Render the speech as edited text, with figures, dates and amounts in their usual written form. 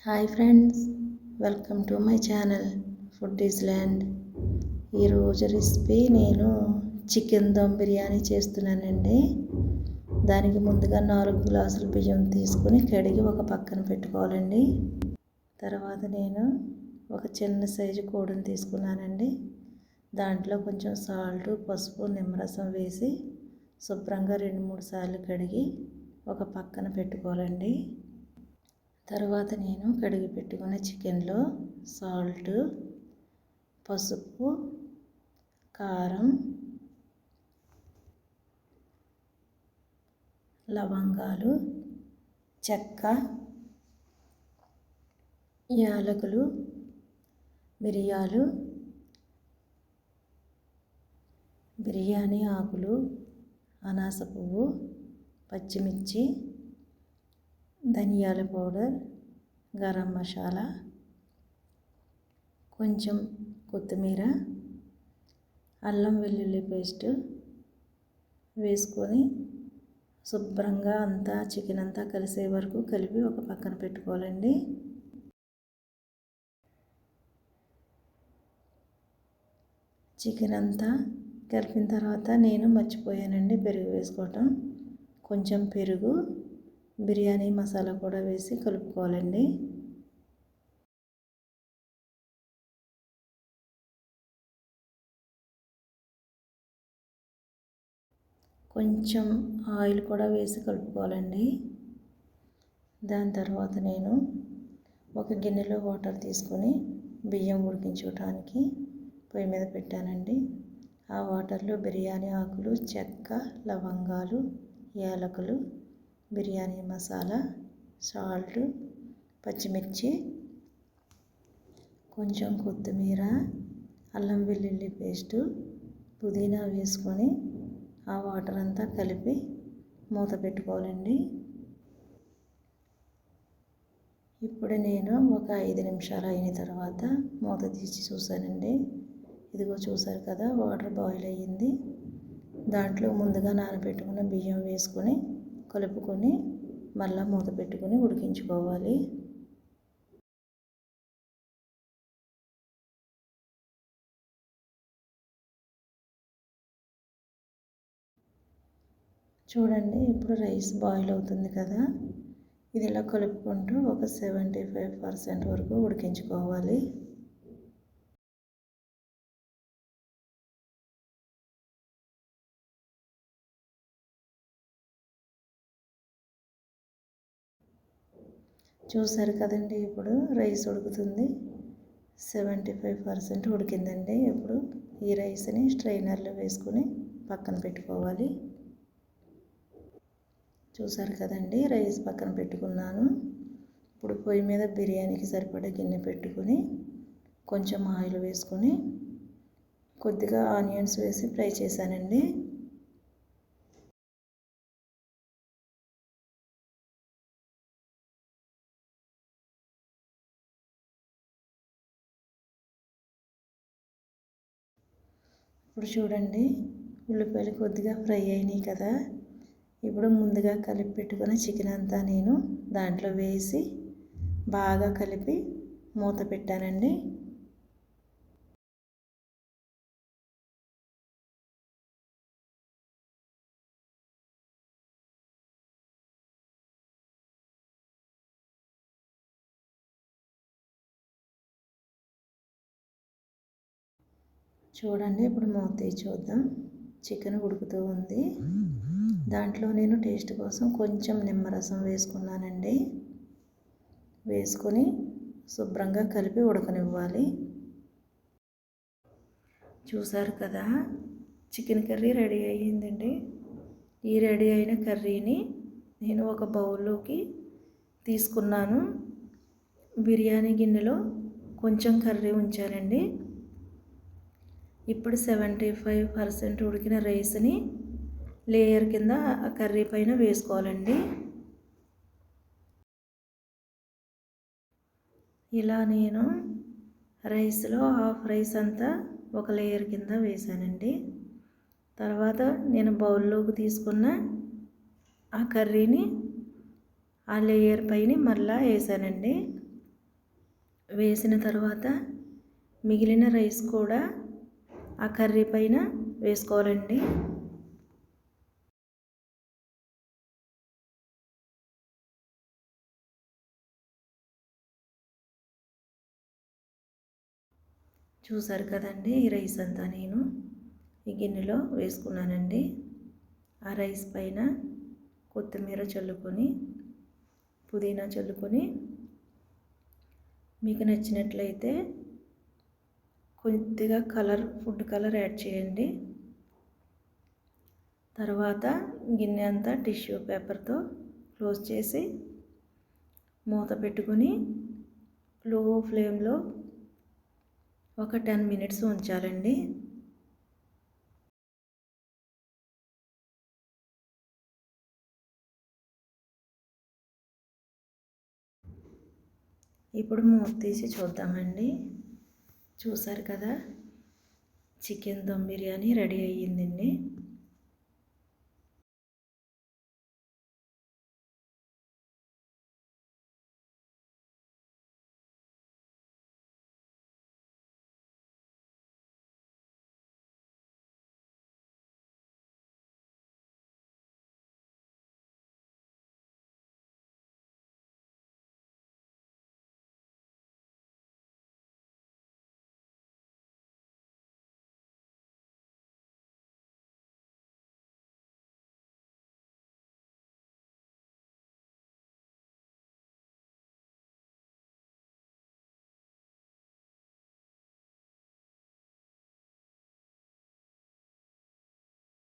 Hi friends, welcome to my channel Foodiesland. ఈరోజు recipe నేను chicken dum biryani చేస్తున్నానండి. దానికి ముందుగా 4 గ్లాసుల బియ్యం తీసుకొని కడిగి ఒక పక్కన పెట్టుకోవాలండి. తర్వాత నేను ఒక చిన్న సైజు కోడిని తీసుకున్నానండి. దాంట్లో కొంచెం సాల్ట్, పసుపు, నిమ్మరసం వేసి శుభ్రంగా 2-3 సార్లు కడిగి ఒక పక్కన పెట్టుకోవాలండి. తర్వాత నేను కడిగి పెట్టుకున్న చికెన్లో సాల్ట్, పసుపు, కారం, లవంగాలు, చెక్క, యాలకులు, మిరియాలు, బిర్యానీ ఆకులు, అనాస పువ్వు, పచ్చిమిర్చి, ధనియాల పౌడర్, గరం మసాలా, కొంచెం కొత్తిమీర, అల్లం వెల్లుల్లి పేస్ట్ వేసుకొని శుభ్రంగా అంతా చికెన్ అంతా కలిసే వరకు కలిపి ఒక పక్కన పెట్టుకోవాలండి. చికెన్ అంతా కలిపిన తర్వాత నేను మర్చిపోయానండి పెరుగు వేసుకోవటం. కొంచెం పెరుగు, బిర్యానీ మసాలా కూడా వేసి కలుపుకోవాలండి. కొంచెం ఆయిల్ కూడా వేసి కలుపుకోవాలండి. దాని తర్వాత నేను ఒక గిన్నెలో వాటర్ తీసుకొని బియ్యం ఉడికించుకోవడానికి పొయ్యి మీద పెట్టానండి. ఆ వాటర్లో బిర్యానీ ఆకులు, చెక్క, లవంగాలు, యాలకులు, బిర్యానీ మసాలా, సాల్ట్, పచ్చిమిర్చి, కొంచెం కొత్తిమీర, అల్లం వెల్లుల్లి పేస్టు, పుదీనా వేసుకొని ఆ వాటర్ అంతా కలిపి మూత పెట్టుకోవాలండి. ఇప్పుడు నేను ఒక 5 నిమిషాలు అయిన తర్వాత మూత తీసి చూశానండి. ఇదిగో చూసారు కదా, వాటర్ బాయిల్ అయ్యింది. దాంట్లో ముందుగా నానబెట్టుకున్న బియ్యం వేసుకొని కలుపుకొని మళ్ళీ మూత పెట్టుకొని ఉడికించుకోవాలి. చూడండి, ఇప్పుడు రైస్ బాయిల్ అవుతుంది కదా, ఇది ఇలా కలుపుకుంటూ ఒక 75% వరకు ఉడికించుకోవాలి. చూసారు కదండి, ఇప్పుడు రైస్ ఉడుకుతుంది. 75% ఉడికిందండి. ఇప్పుడు ఈ రైస్ని స్ట్రైనర్లో వేసుకొని పక్కన పెట్టుకోవాలి. చూసారు కదండి, రైస్ పక్కన పెట్టుకున్నాను. ఇప్పుడు పొయ్యి మీద బిర్యానీకి సరిపడా గిన్నె పెట్టుకొని కొంచెం ఆయిల్ వేసుకొని కొద్దిగా ఆనియన్స్ వేసి ఫ్రై చేశానండి. ఇప్పుడు చూడండి, ఉల్లిపాయలు కొద్దిగా ఫ్రై అయినాయి కదా. ఇప్పుడు ముందుగా కలిపి పెట్టుకున్న చికెన్ అంతా నేను దాంట్లో వేసి బాగా కలిపి మూత పెట్టానండి. చూడండి, ఇప్పుడు మూత తీసి చూద్దాం. చికెన్ ఉడుకుతూ ఉంది. దాంట్లో నేను టేస్ట్ కోసం కొంచెం నిమ్మరసం వేసుకున్నానండి. వేసుకొని శుభ్రంగా కలిపి ఉడకనివ్వాలి. చూసారు కదా, చికెన్ కర్రీ రెడీ అయ్యిందండి. ఈ రెడీ అయిన కర్రీని నేను ఒక బౌల్లోకి తీసుకున్నాను. బిర్యానీ గిన్నెలో కొంచెం కర్రీ ఉంచానండి. ఇప్పుడు 75% ఉడికిన రైస్ని లేయర్ కింద ఆ కర్రీ పైన వేసుకోవాలండి. ఇలా నేను రైస్లో హాఫ్ రైస్ అంతా ఒక లేయర్ కింద వేసానండి. తర్వాత నేను బౌల్లోకి తీసుకున్న ఆ కర్రీని ఆ లేయర్ పైన మళ్ళీ వేసానండి. వేసిన తర్వాత మిగిలిన రైస్ కూడా ఆ కర్రీ పైన వేసుకోవాలండి. చూసారు కదండి, ఈ రైస్ అంతా నేను ఈ గిన్నెలో వేసుకున్నానండి. ఆ రైస్ పైన కొత్తిమీర చల్లుకొని, పుదీనా చల్లుకొని, మీకు నచ్చినట్లయితే కొద్దిగా ఫుడ్ కలర్ యాడ్ చేయండి. తర్వాత గిన్నె అంతా టిష్యూ పేపర్తో క్లోజ్ చేసి మూత పెట్టుకొని లో ఫ్లేమ్లో ఒక 10 మినిట్స్ ఉంచాలండి. ఇప్పుడు మూత తీసి చూద్దామండి. చూసారు కదా, చికెన్ దమ్ బిర్యానీ రెడీ అయ్యిందండి.